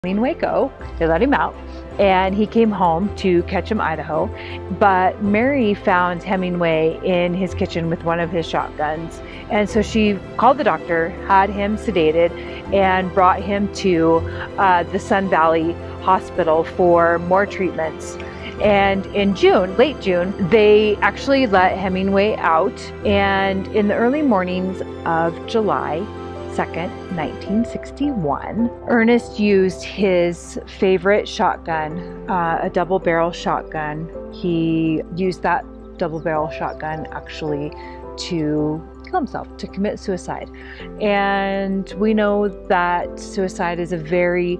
Hemingway go. They let him out, and he came home to Ketchum, Idaho. But Mary found Hemingway in his kitchen with one of his shotguns. And so she called the doctor, had him sedated, and brought him to the Sun Valley Hospital for more treatments. And in June, late June, they actually let Hemingway out. And in the early mornings of July 2nd, 1961, Ernest used his favorite shotgun, a double barrel shotgun. He used that double barrel shotgun actually to kill himself, to commit suicide. And we know that suicide is a very,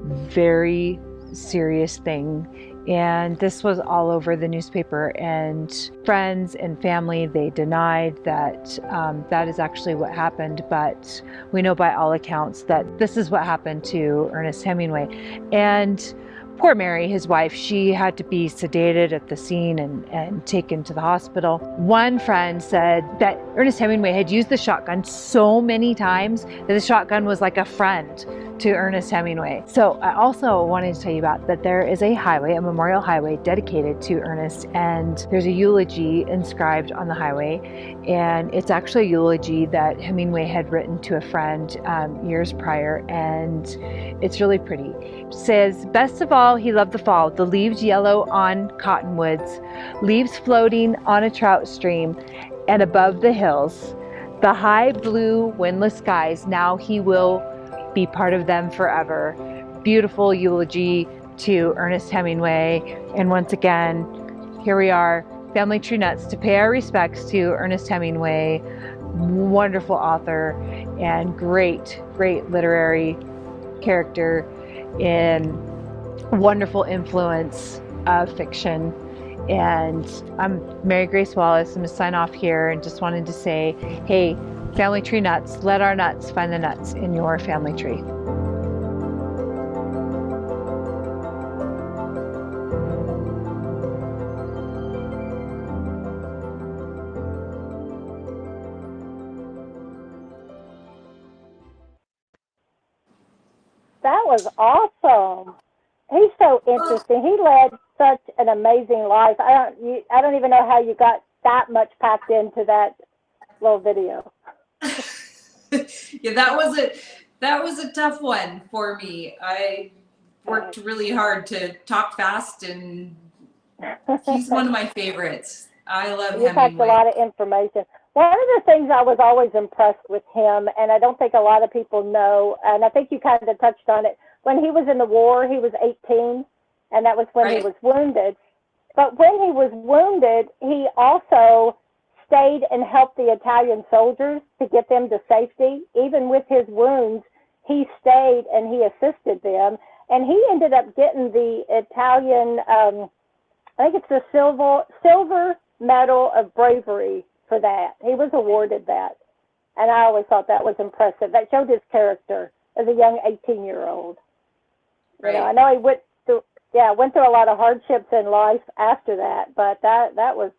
very serious thing. And this was all over the newspaper, and friends and family, they denied that that is actually what happened. But we know by all accounts that this is what happened to Ernest Hemingway. And poor Mary, his wife, she had to be sedated at the scene and taken to the hospital. One friend said that Ernest Hemingway had used the shotgun so many times that the shotgun was like a friend to Ernest Hemingway. So I also wanted to tell you about that there is a highway, a memorial highway dedicated to Ernest, and there's a eulogy inscribed on the highway, and it's actually a eulogy that Hemingway had written to a friend years prior, and it's really pretty. It says, "Best of all, he loved the fall, the leaves yellow on cottonwoods, leaves floating on a trout stream, and above the hills, the high blue windless skies, now he will be part of them forever." Beautiful eulogy to Ernest Hemingway. And once again, here we are, Family Tree Nuts, to pay our respects to Ernest Hemingway, wonderful author and great, great literary character and wonderful influence of fiction. And I'm Mary Grace Wallace. I'm going to sign off here and just wanted to say, hey, Family Tree Nuts, let our nuts find the nuts in your family tree. That was awesome. He's so interesting. He led such an amazing life. I don't even know how you got that much packed into that little video. Yeah, that was a tough one for me. I worked really hard to talk fast, and he's one of my favorites. I love Hemingway. You packed a lot of information. One of the things I was always impressed with him, and I don't think a lot of people know, and I think you kind of touched on it, when he was in the war, he was 18, and that was when he was wounded. But when he was wounded, he also stayed and helped the Italian soldiers to get them to safety. Even with his wounds, he stayed and he assisted them. And he ended up getting the Italian, I think it's the Silver Medal of Bravery for that. He was awarded that. And I always thought that was impressive. That showed his character as a young 18-year-old. Right. You know, I know he went through a lot of hardships in life after that, but that was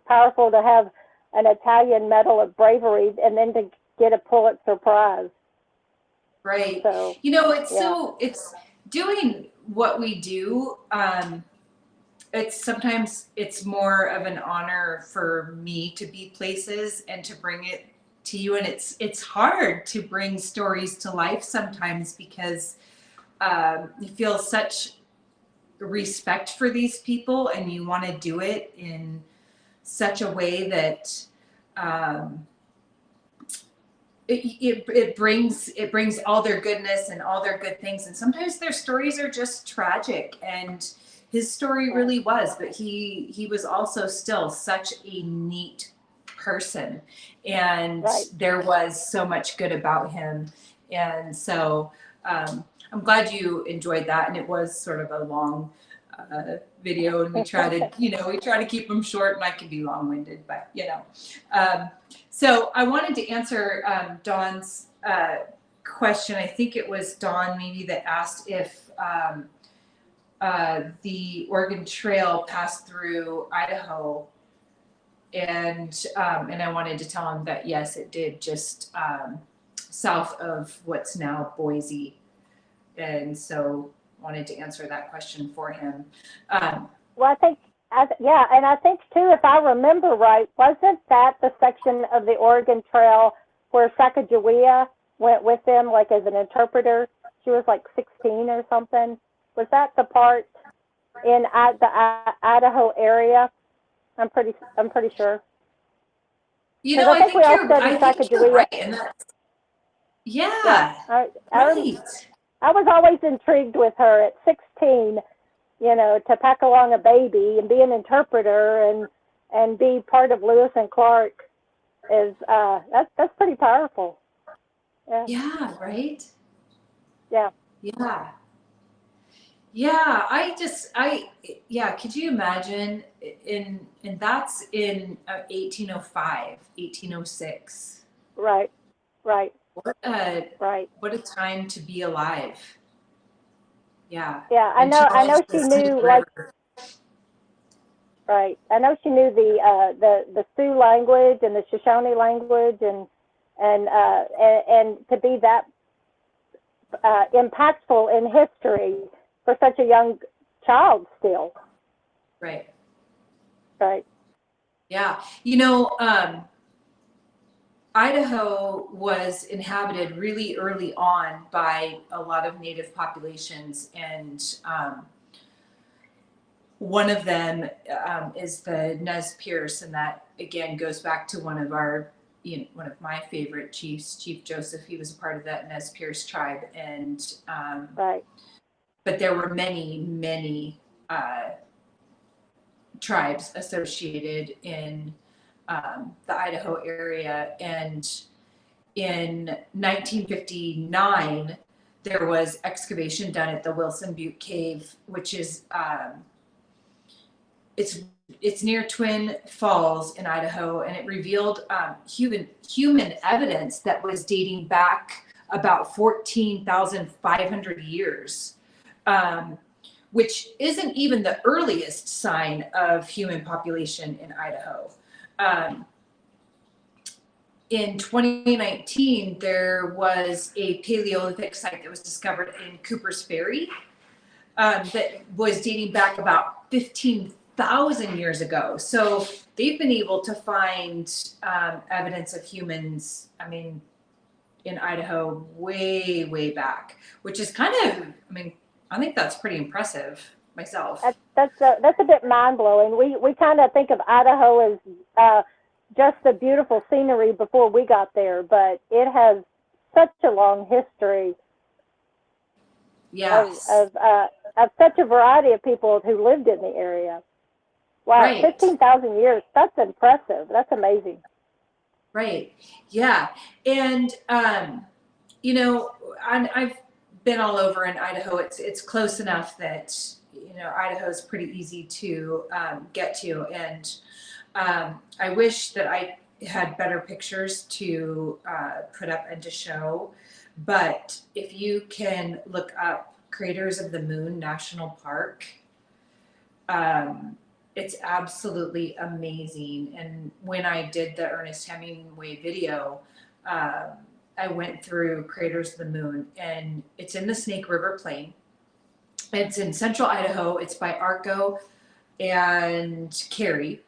powerful to have an Italian Medal of Bravery and then to get a Pulitzer Prize. Right. So, you know, it's doing what we do. It's more of an honor for me to be places and to bring it to you. And it's hard to bring stories to life sometimes because you feel such respect for these people and you want to do it in such a way that it brings all their goodness and all their good things. And sometimes their stories are just tragic, and his story really was, but he was also still such a neat person, and there was so much good about him. And so I'm glad you enjoyed that. And it was sort of a long video, and we try to keep them short, and I can be long-winded, but so I wanted to answer Dawn's question. I think it was Dawn maybe that asked if the Oregon Trail passed through Idaho, and I wanted to tell him that yes, it did, just south of what's now Boise. and so wanted to answer that question for him. Well, yeah, and I think too, if I remember right, wasn't that the section of the Oregon Trail where Sacagawea went with them, like as an interpreter? She was like 16 or something. Was that the part in the Idaho area? I'm pretty sure. You know, I think you're right, and that's, yeah, right. right. I was always intrigued with her at 16, you know, to pack along a baby and be an interpreter and be part of Lewis and Clark is that's pretty powerful. Yeah. Yeah, right. Yeah. Yeah. Yeah, yeah, could you imagine and that's in 1805, 1806. Right. Right. What a Right. what a time to be alive. Yeah. Yeah, I And know she the knew, like, right. I know she knew the Sioux language and the Shoshone language and to be that impactful in history for such a young child still. Right. Right. Yeah. You know, Idaho was inhabited really early on by a lot of native populations, and one of them is the Nez Perce, and that again goes back to one of my favorite chiefs, Chief Joseph. He was a part of that Nez Perce tribe, and right. But there were many tribes associated in the Idaho area, and in 1959 there was excavation done at the Wilson Butte Cave, which is it's near Twin Falls in Idaho, and it revealed human evidence that was dating back about 14,500 years, which isn't even the earliest sign of human population in Idaho. In 2019, there was a Paleolithic site that was discovered in Cooper's Ferry that was dating back about 15,000 years ago. So they've been able to find evidence of humans, I mean, in Idaho way back, which is kind of, I mean, I think that's pretty impressive myself. That's a bit mind-blowing. We kind of think of Idaho as just the beautiful scenery before we got there, but it has such a long history. Yes. Of such a variety of people who lived in the area. Wow, right. 15,000 years. That's impressive. That's amazing. Right. Yeah. And, you know, I've been all over in Idaho. It's close enough that, you know, Idaho is pretty easy to get to. And I wish that I had better pictures to put up and to show. But if you can look up Craters of the Moon National Park, it's absolutely amazing. And when I did the Ernest Hemingway video, I went through Craters of the Moon, and it's in the Snake River Plain. It's in central Idaho. It's by Arco and Cary.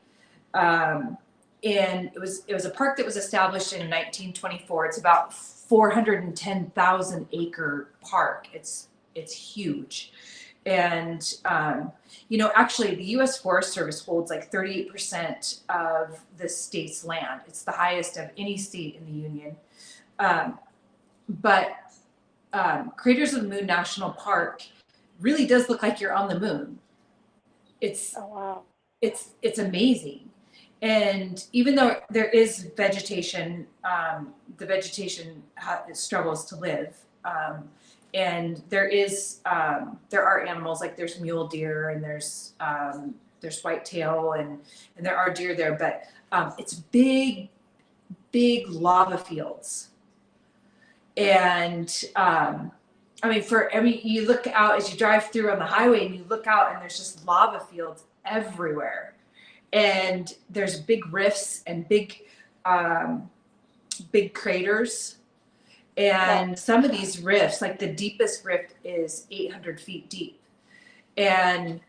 And it was a park that was established in 1924. It's about 410,000 acre park. It's huge. And, you know, actually the U.S. Forest Service holds like 38% of the state's land. It's the highest of any state in the union. But Craters of the Moon National Park really does look like you're on the moon. It's, oh, wow. It's amazing. And even though there is vegetation, the vegetation struggles to live. And there are animals, like there's mule deer and there's whitetail and there are deer there, but it's big lava fields. And I mean, you look out as you drive through on the highway and you look out and there's just lava fields everywhere. And there's big rifts and big craters. And some of these rifts, like the deepest rift is 800 feet deep. And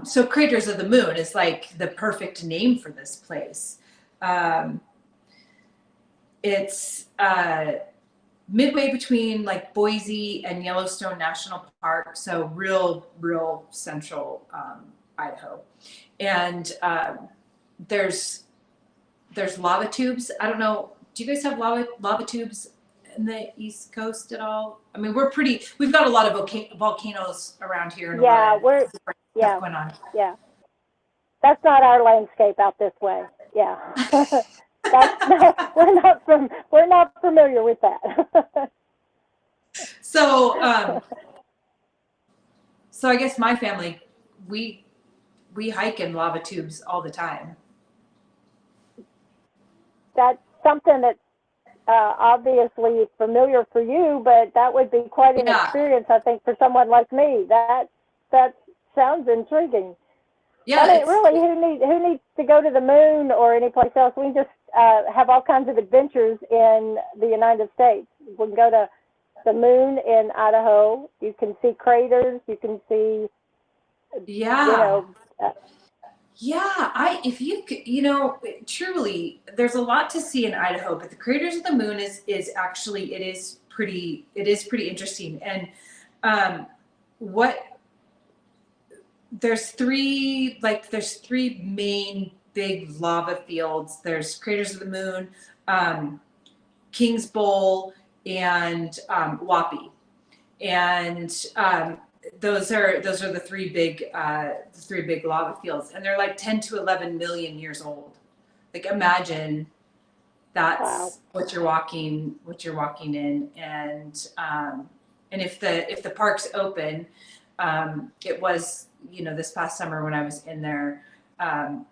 so Craters of the Moon is like the perfect name for this place. It's midway between like Boise and Yellowstone National Park, so real central Idaho. And there's lava tubes. I don't know. Do you guys have lava tubes in the East Coast at all? I mean, we've got a lot of volcanoes around here. And Yeah, stuff going on. Yeah. That's not our landscape out this way. Yeah. We're not familiar with that. So, so I guess my family, we hike in lava tubes all the time. That's something that's obviously familiar for you, but that would be quite an experience, I think, for someone like me. That sounds intriguing. Yeah, I mean, really, who needs to go to the moon or any place else? We just have all kinds of adventures in the United States. We can go to the moon in Idaho. You can see craters. You can see, if you could, truly, there's a lot to see in Idaho, but the Craters of the Moon is actually, it is pretty interesting. And there's three main big lava fields. There's Craters of the Moon, Kings Bowl, and Wappi. And those are the three big lava fields, and they're like 10 to 11 million years old. Like, imagine that's what you're walking in. And if the park's open, it was, this past summer when I was in there,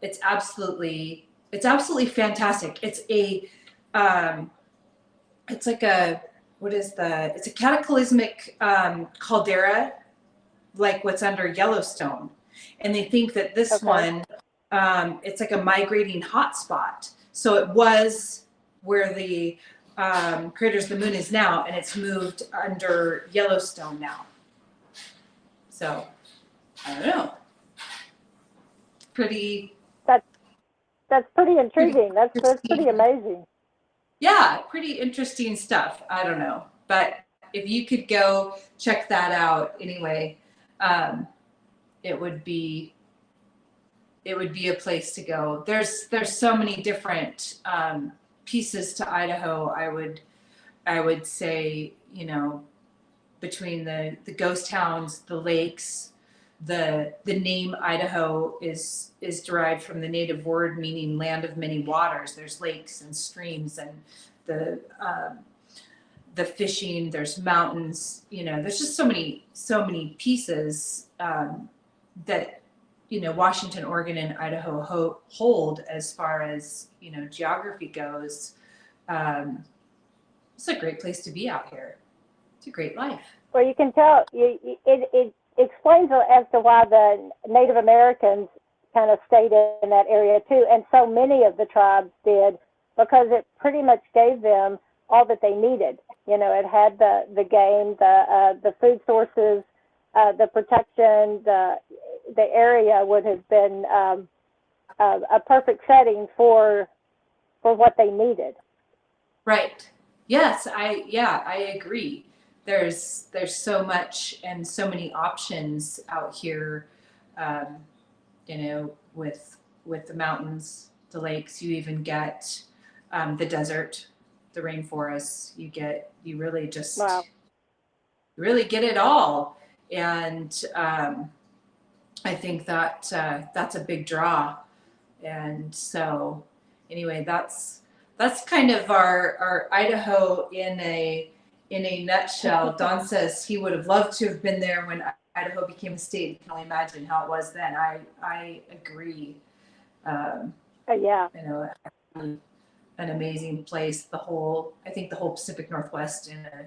it's absolutely fantastic. It's it's a cataclysmic caldera, like what's under Yellowstone. And they think that this one, it's like a migrating hotspot. So it was where the Craters of the Moon is now, and it's moved under Yellowstone now. So, I don't know. That's pretty intriguing. That's pretty amazing. Yeah, pretty interesting stuff. I don't know, but if you could go check that out anyway, it would be a place to go. There's so many different pieces to Idaho. I would say, between the ghost towns, the lakes, the name Idaho is derived from the native word meaning land of many waters. There's lakes and streams, and the fishing, there's mountains, there's just so many pieces that Washington, Oregon, and Idaho hold as far as geography goes. It's a great place to be out here. It's a great life. Well, you can tell it explains as to why the Native Americans kind of stayed in that area too, and so many of the tribes did, because it pretty much gave them all that they needed. It had the game, the food sources, the protection. The area would have been a perfect setting for what they needed. Right. Yes, I agree. There's so much and so many options out here, with the mountains, the lakes. You even get the desert, the rainforests. You really just really get it all. And I think that that's a big draw. And so anyway, that's kind of our Idaho in a nutshell. Don says he would have loved to have been there when Idaho became a state. You can only imagine how it was then. I agree. An amazing place. I think the whole Pacific Northwest I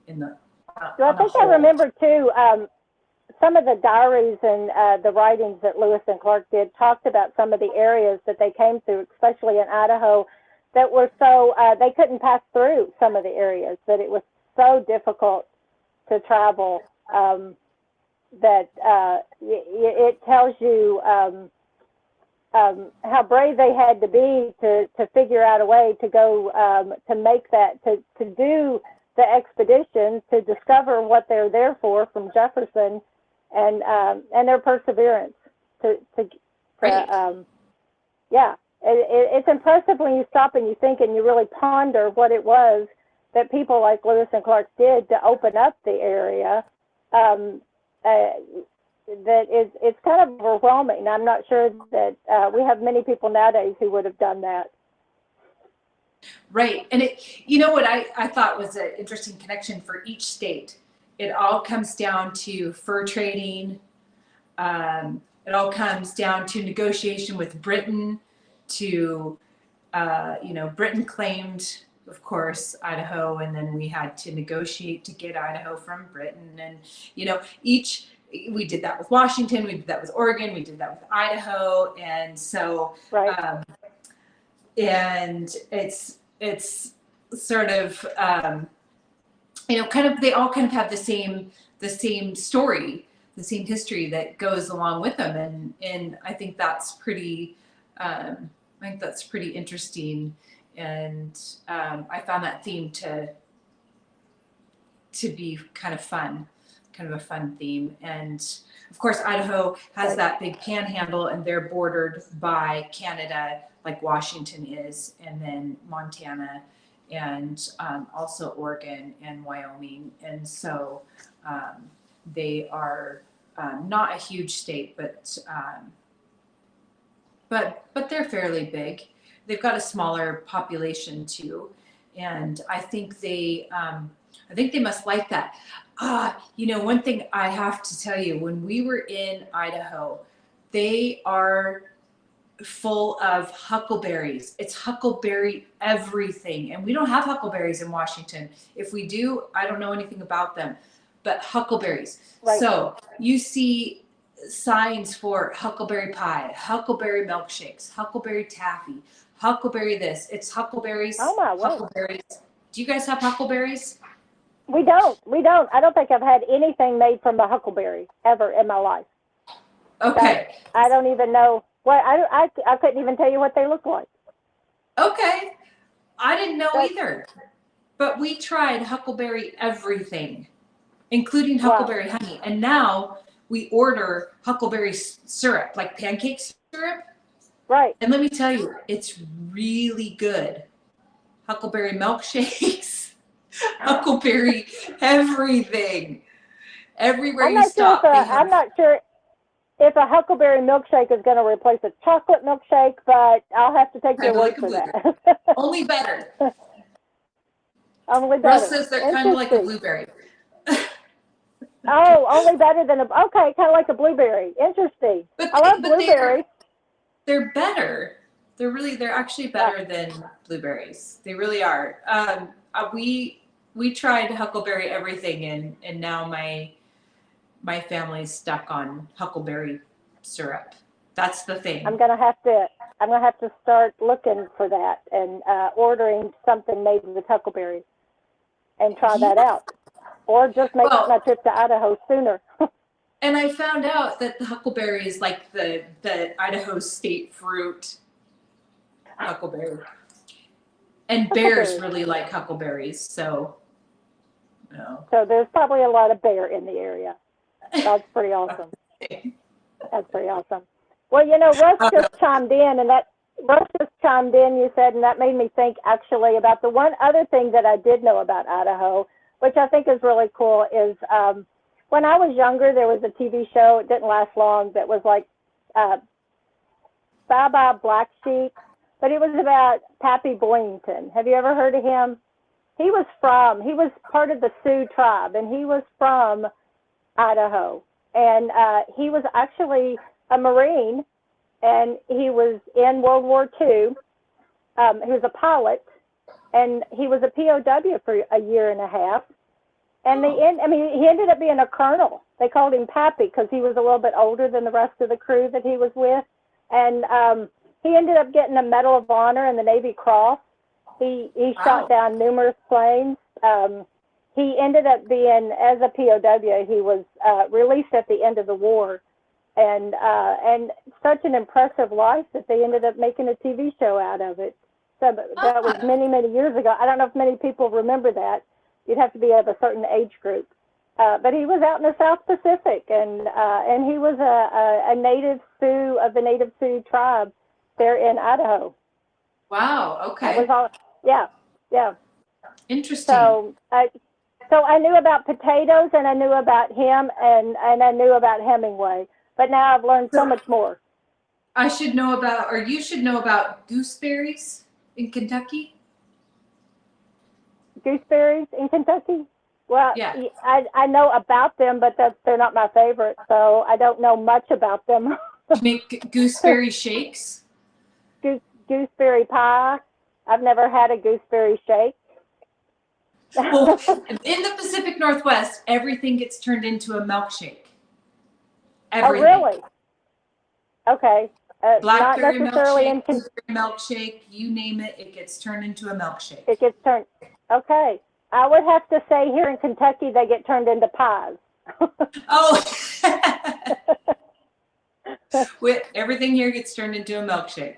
think I remember too, some of the diaries and the writings that Lewis and Clark did talked about some of the areas that they came through, especially in Idaho, that were so, they couldn't pass through some of the areas, that it was so difficult to travel, that it tells you how brave they had to be to figure out a way to go, to make that, to do the expedition, to discover what they're there for from Jefferson, and their perseverance yeah. It's impressive when you stop and you think and you really ponder what it was that people like Lewis and Clark did to open up the area. It's kind of overwhelming. I'm not sure that we have many people nowadays who would have done that. Right. And you know what I thought was an interesting connection for each state. It all comes down to fur trading. It all comes down to negotiation with Britain to, Britain claimed, of course, Idaho, and then we had to negotiate to get Idaho from Britain. And, we did that with Washington, we did that with Oregon, we did that with Idaho. And so, right. And it's sort of, they all kind of have the same story, the same history that goes along with them. And I think that's pretty, interesting. And I found that theme to be kind of fun, kind of a fun theme. And of course, Idaho has that big panhandle, and they're bordered by Canada, like Washington is, and then Montana, and also Oregon and Wyoming. And so they are not a huge state, but they're fairly big. They've got a smaller population too, and I think they must like that. One thing I have to tell you, when we were in Idaho, they are full of huckleberries. It's huckleberry everything, and we don't have huckleberries in Washington. If we do, I don't know anything about them, but huckleberries. Right. So you see signs for huckleberry pie, huckleberry milkshakes, huckleberry taffy, huckleberry this. It's huckleberries. Oh my word. Huckleberries. Do you guys have huckleberries? We don't. I don't think I've had anything made from a huckleberry ever in my life. Okay. So I don't even know what, I couldn't even tell you what they look like. Okay. I didn't know either. But we tried huckleberry everything, including huckleberry honey. And now we order huckleberry syrup, like pancake syrup. Right. And let me tell you, it's really good. Huckleberry milkshakes, huckleberry everything. Everywhere you stop. I'm not sure if a huckleberry milkshake is going to replace a chocolate milkshake, but I'll have to take your word for that. Only better. Only better. Russ says they're kind of like a blueberry. Oh, only better than kind of like a blueberry. Interesting. I love blueberries. They're better. They're actually better than blueberries. They really are. We tried huckleberry everything, and now my family's stuck on huckleberry syrup. That's the thing. I'm gonna have to start looking for that and ordering something made with huckleberries and try that out, or just make my trip to Idaho sooner. And I found out that the huckleberry is like the Idaho state fruit. Huckleberry. And bears really like huckleberries, so no. So there's probably a lot of bear in the area. That's pretty awesome. That's pretty awesome. Well, Russ just chimed in, you said, and that made me think actually about the one other thing that I did know about Idaho, which I think is really cool, is when I was younger, there was a TV show, it didn't last long, that was like Bye Bye Black Sheep, but it was about Pappy Boyington. Have you ever heard of him? He was part of the Sioux tribe, and he was from Idaho. And he was actually a Marine, and he was in World War II. He was a pilot, and he was a POW for a year and a half. And he ended up being a colonel. They called him Pappy because he was a little bit older than the rest of the crew that he was with. And he ended up getting a Medal of Honor and the Navy Cross He Wow. shot down numerous planes. He ended up being, as a POW, he was released at the end of the war, and such an impressive life that they ended up making a TV show out of it. So that was many, many years ago. I don't know if many people remember that. You'd have to be of a certain age group. But he was out in the South Pacific, and he was a native Sioux of the Native Sioux tribe there in Idaho. Wow. Okay. That was all. Yeah, yeah. Interesting. So I knew about potatoes, and I knew about him, and I knew about Hemingway. But now I've learned so much more. I should know about, or you should know about gooseberries in Kentucky. Gooseberries in Kentucky? Well, Yeah. I know about them, but they're not my favorite, so I don't know much about them. You make gooseberry shakes. Gooseberry pie. I've never had a gooseberry shake. Well, in the Pacific Northwest, everything gets turned into a milkshake. Everything. Oh, really? Okay. Not Blackberry necessarily milkshake, in blueberry milkshake, you name it, it gets turned into a milkshake. It gets turned. Okay. I would have to say here in Kentucky, they get turned into pies. Oh, everything here gets turned into a milkshake.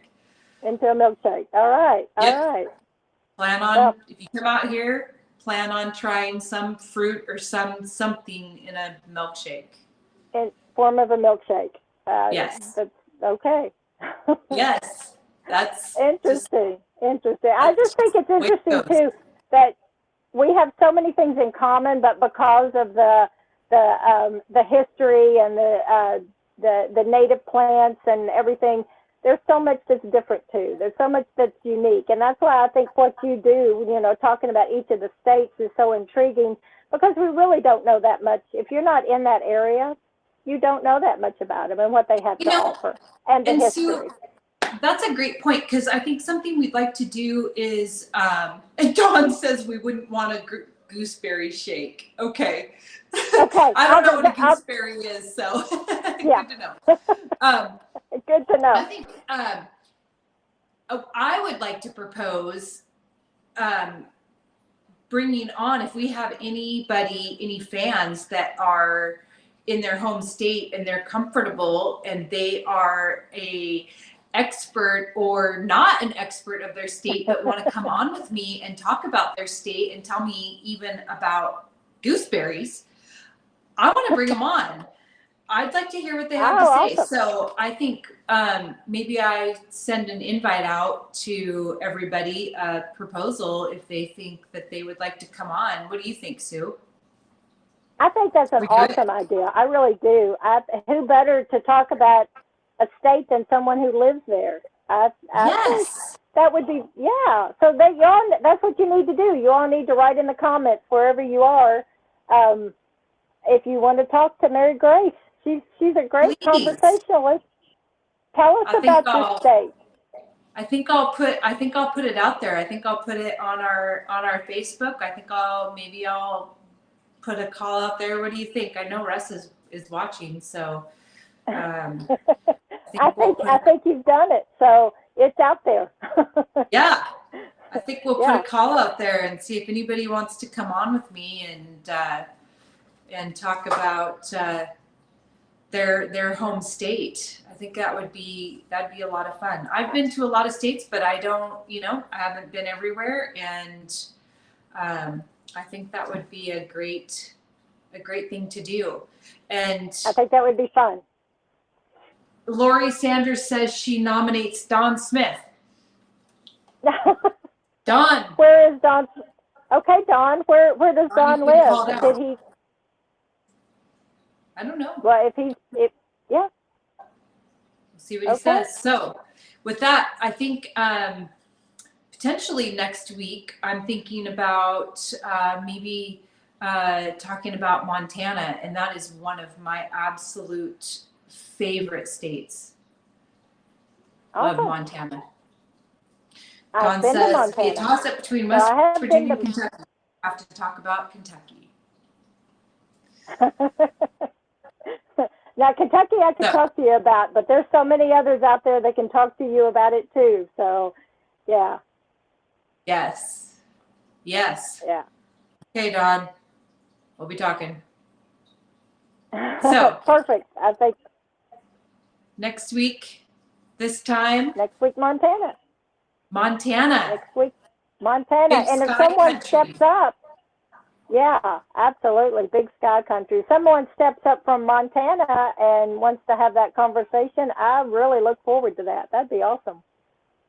Into a milkshake. All right. Yep. All right. Plan on, if you come out here, plan on trying some fruit or something in a milkshake. In form of a milkshake. Yes. That's okay. Yes. That's Interesting. Interesting. I just think it's way it interesting goes. too that we have so many things in common, but because of the history and the native plants and everything, there's so much that's different too. There's so much that's unique, and that's why I think what you do, talking about each of the states is so intriguing, because we really don't know that much. If you're not in that area, you don't know that much about them and what they have to offer and the history. Sue, that's a great point, because I think something we'd like to do is, and Dawn says we wouldn't want a gooseberry shake. Okay. Okay. I don't know what a gooseberry is, so yeah. Good to know. Good to know. I think I would like to propose bringing on, if we have any fans that are in their home state and they're comfortable and they are a expert or not an expert of their state, but want to come on with me and talk about their state and tell me even about gooseberries, I want to bring them on. I'd like to hear what they have to say. Awesome. So I think maybe I send an invite out to everybody, a proposal, if they think that they would like to come on. What do you think, Sue? I think that's an awesome idea. I really do. Who better to talk about a state than someone who lives there? I think that would be, yeah. So that's what you need to do. You all need to write in the comments wherever you are if you want to talk to Mary Grace. She's a great conversationalist. Tell us about your state. I think I'll put it out there. I think I'll put it on our Facebook. I think I'll put a call out there. What do you think? I know Russ is watching, so I think you've done it. So it's out there. Yeah. I think we'll put a call out there and see if anybody wants to come on with me and talk about their home state. I think that'd be a lot of fun. I've been to a lot of states, but I haven't been everywhere, and I think that would be a great thing to do. And I think that would be fun. Lori Sanders says she nominates Don Smith. Don. Where is Don? Okay, Don. Where does Don live? Did he? I don't know. Well, yeah. We'll see what he says. So, with that, I think potentially next week, I'm thinking about maybe talking about Montana, and that is one of my absolute favorite states. Love Montana. Don says, if you toss up between West Virginia and Kentucky, I have to talk about Kentucky. Now, Kentucky, I can talk to you about, but there's so many others out there that can talk to you about it too. So, yeah. Yes. Yes. Yeah. Okay, Don. We'll be talking. So Perfect. I think next week, this time, next week, Montana. Montana. Next week, Montana. Big And if sky someone country. steps up, yeah, absolutely. Big sky country. Someone steps up from Montana and wants to have that conversation, I really look forward to that. That'd be awesome.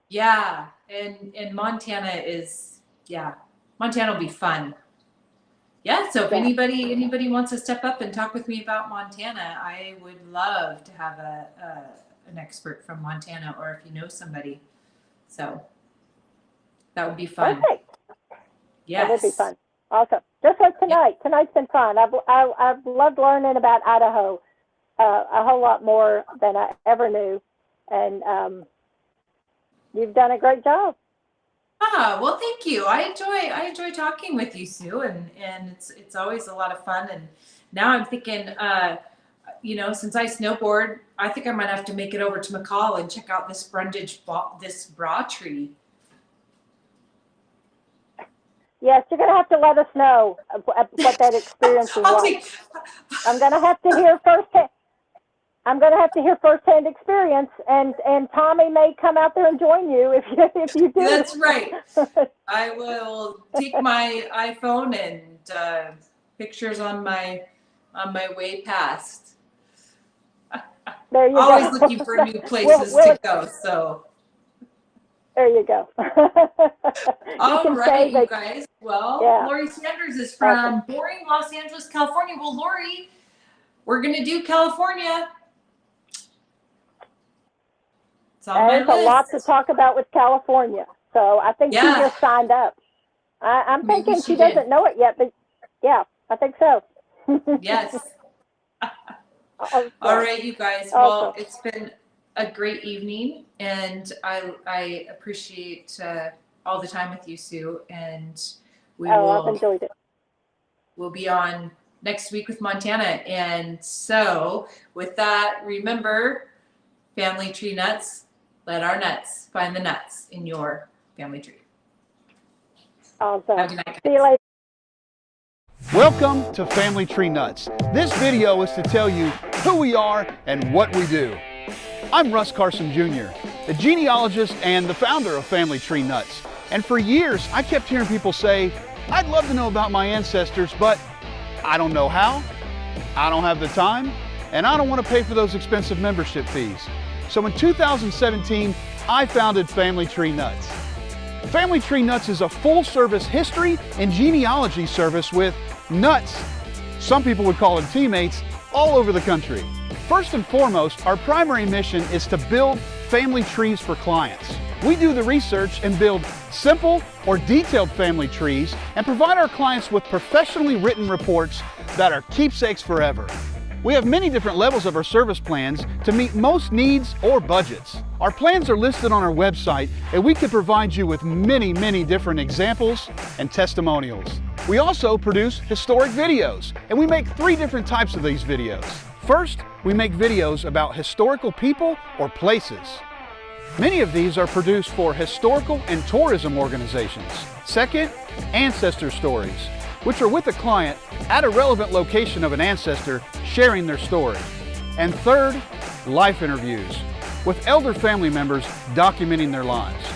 Yeah. And Montana is, yeah, Montana will be fun. Yeah. So if Yeah. anybody wants to step up and talk with me about Montana, I would love to have an expert from Montana, or if you know somebody. So that would be fun. Perfect. Yes. That would be fun. Awesome. Just like tonight. Yeah. Tonight's been fun. I've loved learning about Idaho a whole lot more than I ever knew. And you've done a great job. Ah, well, thank you. I enjoy talking with you, Sue, and it's always a lot of fun. And now I'm thinking, since I snowboard, I think I might have to make it over to McCall and check out this this bra tree. Yes, you're gonna have to let us know what that experience is like. I'm gonna have to hear firsthand. I'm going to have to hear firsthand experience, and Tommy may come out there and join you if you do. That's right. I will take my iPhone and pictures on my way past. There you Always go. looking for new places to go. So there you go. All right, you guys. Well, yeah. Lori Sanders is from boring Los Angeles, California. Well, Lori, we're going to do California. There's a lot to talk about with California, so I think she just signed up. I'm thinking she doesn't know it yet, but yeah, I think so. Yes. All right, you guys. Well, it's been a great evening, and I appreciate all the time with you, Sue. And I've enjoyed it. We'll be on next week with Montana. And so, with that, remember, family tree nuts. Let our nuts find the nuts in your family tree. Awesome. Have a good night. See you later. Welcome to Family Tree Nuts. This video is to tell you who we are and what we do. I'm Russ Carson Jr., the genealogist and the founder of Family Tree Nuts. And for years, I kept hearing people say, I'd love to know about my ancestors, but I don't know how, I don't have the time, and I don't want to pay for those expensive membership fees. So in 2017, I founded Family Tree Nuts. Family Tree Nuts is a full-service history and genealogy service with nuts, some people would call them teammates, all over the country. First and foremost, our primary mission is to build family trees for clients. We do the research and build simple or detailed family trees and provide our clients with professionally written reports that are keepsakes forever. We have many different levels of our service plans to meet most needs or budgets. Our plans are listed on our website, and we can provide you with many, many different examples and testimonials. We also produce historic videos, and we make 3 different types of these videos. First, we make videos about historical people or places. Many of these are produced for historical and tourism organizations. Second, ancestor stories, which are with a client at a relevant location of an ancestor sharing their story. And third, life interviews, with elder family members documenting their lives.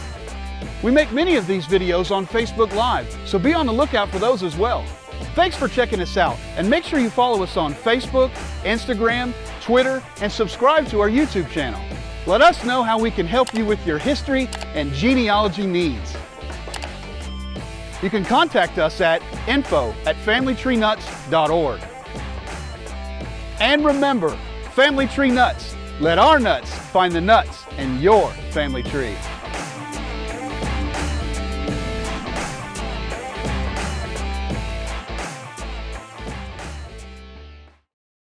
We make many of these videos on Facebook Live, so be on the lookout for those as well. Thanks for checking us out, and make sure you follow us on Facebook, Instagram, Twitter, and subscribe to our YouTube channel. Let us know how we can help you with your history and genealogy needs. You can contact us at info@familytreenuts.org. And remember, Family Tree Nuts, let our nuts find the nuts in your family tree.